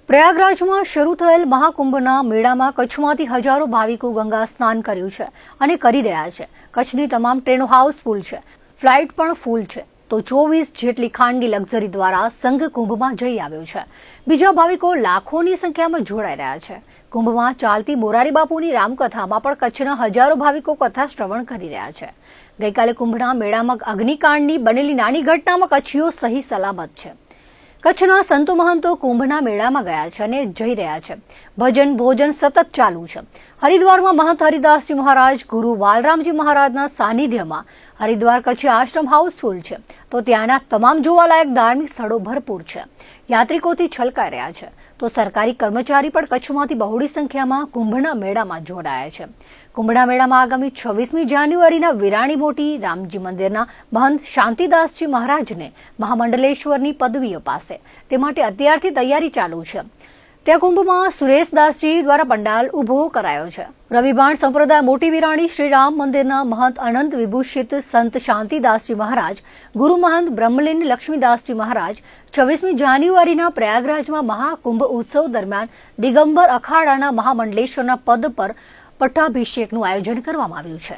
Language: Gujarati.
પ્રયાગરાજમાં શરૂ થયેલ મહાકુંભના મેળામાં કચ્છમાંથી હજારો ભાવિકો ગંગા સ્નાન કર્યું છે અને કરી રહ્યા છે. કચ્છની તમામ ટ્રેનો હાઉસફુલ છે, ફ્લાઇટ પણ ફૂલ છે. તો 24 જેટલી ખાનગી લક્ઝરી દ્વારા સંઘ કુંભમાં જઈ આવ્યો છે. બીજા ભાવિકો લાખોની સંખ્યામાં જોડાઈ રહ્યા છે. કુંભમાં ચાલતી મોરારી બાપુની રામકથામાં પણ કચ્છના હજારો ભાવિકો કથા શ્રવણ કરી રહ્યા છે. ગઈકાલે કુંભના મેળામાં અગ્નિકાંડની બનેલી નાની ઘટનામાં કચ્છીઓ સહી સલામત છે. કચ્છના સંતો મહંતો કુંભના મેળામાં ગયા છે અને જઈ રહ્યા છે. ભજન ભોજન સતત ચાલુ છે. હરિદ્વારમાં મહંત હરિદાસજી મહારાજ, ગુરુ વાલરામજી મહારાજના સાનિધ્યમાં હરિદ્વાર કચ્છી આશ્રમ હાઉસફુલ છે. તો ત્યાંના તમામ જોવાલાયક ધાર્મિક સ્થળો ભરપૂર છે. યાત્રિકોથી છલકાઈ રહ્યા છે. તો સરકારી કર્મચારી પણ કચ્છમાંથી બહોળી સંખ્યામાં કુંભના મેળામાં જોડાયા છે. કુંભના મેળામાં આગામી 26મી જાન્યુઆરીના વિરાણી મોટી રામજી મંદિરના મહંત શાંતિદાસજી મહારાજને મહામંડલેશ્વરની પદવી અપાશે. તે માટે અત્યારથી તૈયારી ચાલુ છે. ત્યાં કુંભમાં સુરેશદાસજી દ્વારા પંડાલ ઉભો કરાયો છે. રવિવાણ સંપ્રદાય મોટી વિરાણી શ્રી રામ મંદિરના મહંત અનંત વિભૂષિત સંત શાંતિદાસજી મહારાજ, ગુરુ મહંત બ્રહ્મલીન લક્ષ્મીદાસજી મહારાજ 26મી જાન્યુઆરીના પ્રયાગરાજમાં મહાકુંભ ઉત્સવ દરમિયાન દિગંબર અખાડાના મહામંડલેશ્વરના પદ પર પટ્ટાભિષેકનું આયોજન કરવામાં આવ્યું છે.